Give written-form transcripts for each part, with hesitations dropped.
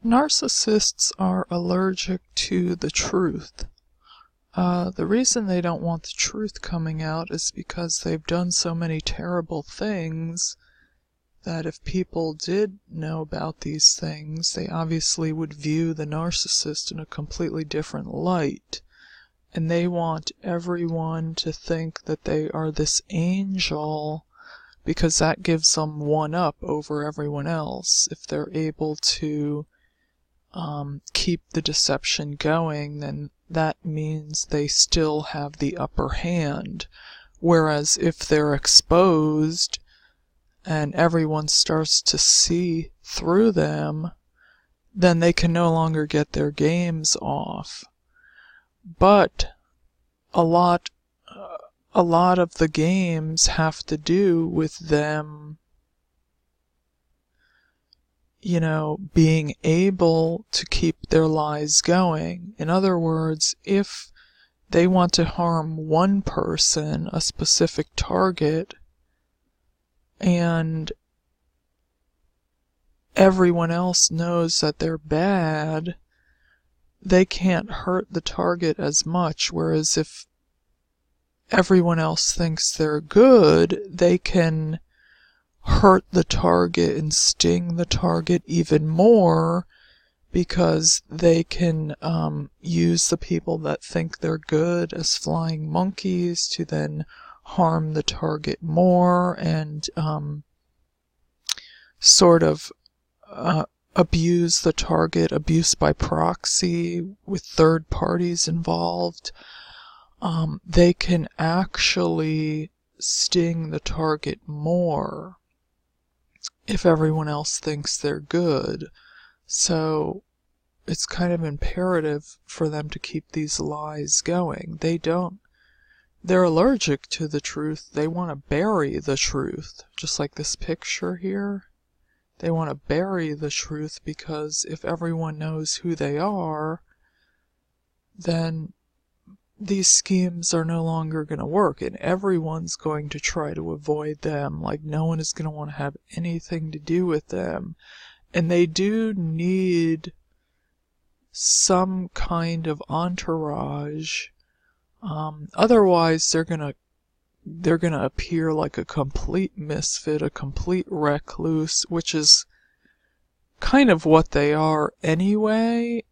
Narcissists are allergic to the truth. The reason they don't want the truth coming out is because they've done so many terrible things that if people did know about these things, they obviously would view the narcissist in a completely different light. And they want everyone to think that they are this angel because that gives them one up over everyone else. If they're able to keep the deception going, then that means they still have the upper hand. Whereas if they're exposed and everyone starts to see through them, then they can no longer get their games off. But a lot of the games have to do with them, being able to keep their lies going. In other words, if they want to harm one person, a specific target, and everyone else knows that they're bad, they can't hurt the target as much, whereas if everyone else thinks they're good, they can hurt the target and sting the target even more because they can use the people that think they're good as flying monkeys to then harm the target more and sort of abuse the target, abuse by proxy with third parties involved. They can actually sting the target more if everyone else thinks they're good. So it's kind of imperative for them to keep these lies going. They're allergic to the truth. They want to bury the truth, just like this picture here. They want to bury the truth because if everyone knows who they are, then these schemes are no longer going to work, and everyone's going to try to avoid them. Like, no one is going to want to have anything to do with them. And they do need some kind of entourage. Otherwise, they're gonna appear like a complete misfit, a complete recluse, which is kind of what they are anyway.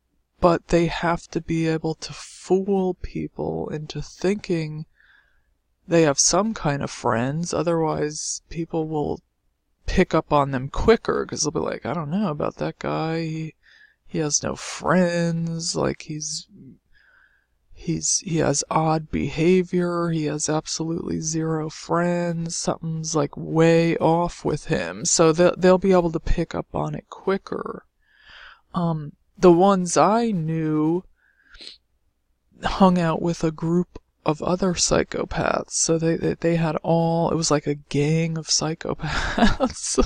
But they have to be able to fool people into thinking they have some kind of friends. Otherwise, people will pick up on them quicker because they'll be like, I don't know about that guy. He has no friends. Like he has odd behavior. He has absolutely zero friends. Something's like way off with him. So they'll be able to pick up on it quicker. The ones I knew hung out with a group of other psychopaths, so they had it was like a gang of psychopaths.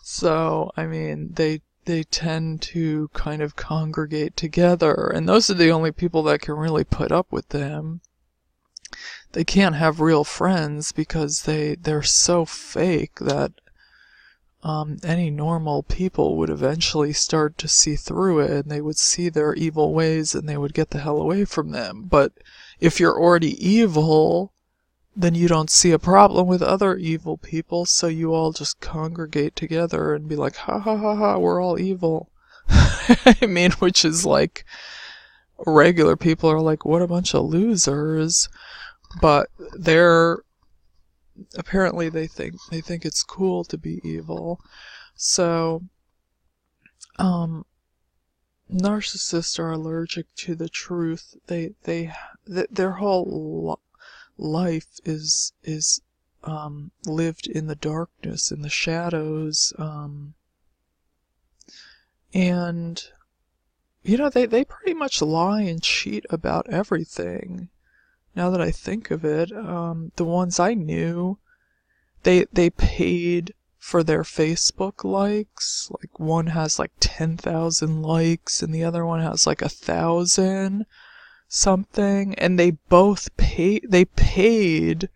So, I mean, they tend to kind of congregate together, and those are the only people that can really put up with them. They can't have real friends because they're so fake that any normal people would eventually start to see through it, and they would see their evil ways and they would get the hell away from them. But if you're already evil, then you don't see a problem with other evil people, so you all just congregate together and be like, ha ha ha ha, we're all evil. I mean, which is like, regular people are like, what a bunch of losers. But apparently they think it's cool to be evil. So narcissists are allergic to the truth. Their whole life is lived in the darkness, in the shadows, and they pretty much lie and cheat about everything. Now that I think of it, the ones I knew, they paid for their Facebook likes. Like, one has like 10,000 likes and the other one has like 1,000 something, and they paid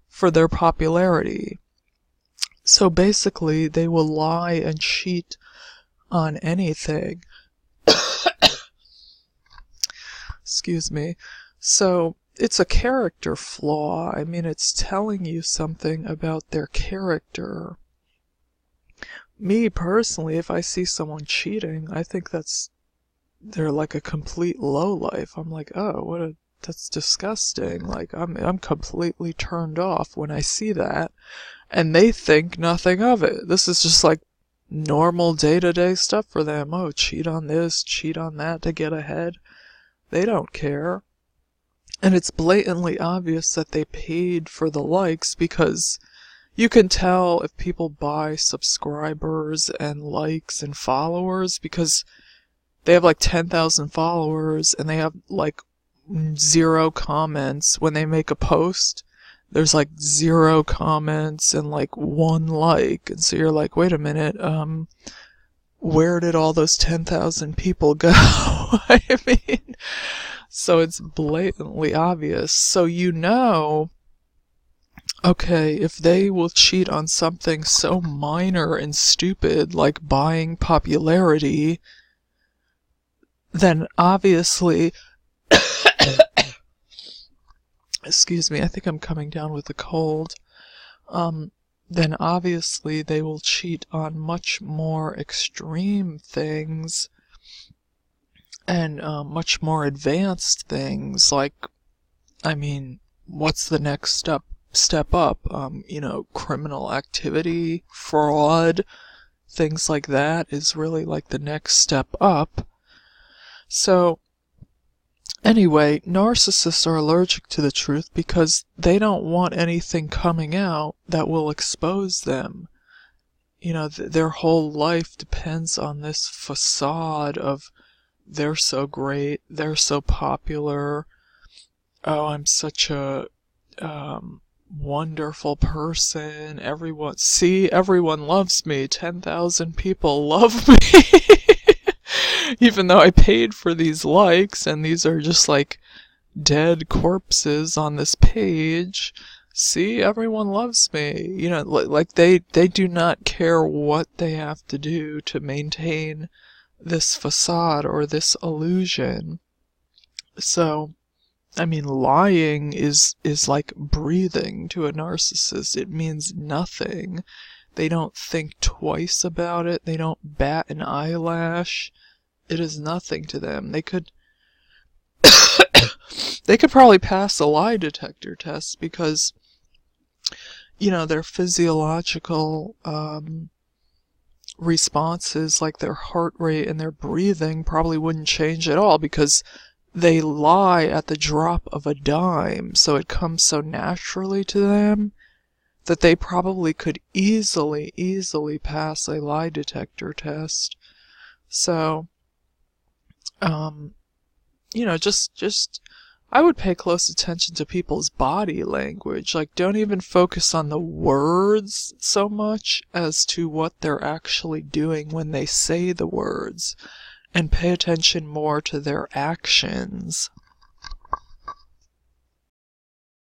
for their popularity. So basically, they will lie and cheat on anything. Excuse me. So it's a character flaw. I mean, it's telling you something about their character. Me personally, if I see someone cheating, I think they're like a complete lowlife. I'm like, oh, that's disgusting. Like, I'm completely turned off when I see that, and they think nothing of it. This is just like normal day-to-day stuff for them. Oh, cheat on this, cheat on that to get ahead. They don't care. And it's blatantly obvious that they paid for the likes, because you can tell if people buy subscribers and likes and followers, because they have like 10,000 followers and they have like 0 comments. When they make a post, there's like 0 comments and like 1 like. And so you're like, wait a minute, where did all those 10,000 people go? I mean, so it's blatantly obvious. So you know, okay, if they will cheat on something so minor and stupid like buying popularity, then obviously, excuse me, I think I'm coming down with a cold. Then obviously they will cheat on much more extreme things and much more advanced things. Like, I mean, what's the next step up? Criminal activity, fraud, things like that is really like the next step up. So anyway, narcissists are allergic to the truth because they don't want anything coming out that will expose them. Their whole life depends on this facade of they're so great, they're so popular, oh, I'm such a wonderful person, everyone loves me, 10,000 people love me. Even though I paid for these likes, and these are just like dead corpses on this page. See, everyone loves me. Like they do not care what they have to do to maintain this facade or this illusion. So, I mean, lying is like breathing to a narcissist. It means nothing. They don't think twice about it. They don't bat an eyelash. It is nothing to them. They could probably pass a lie detector test because, their physiological responses, like their heart rate and their breathing, probably wouldn't change at all because they lie at the drop of a dime. So it comes so naturally to them that they probably could easily pass a lie detector test. So, just I would pay close attention to people's body language. Like, don't even focus on the words so much as to what they're actually doing when they say the words, and pay attention more to their actions.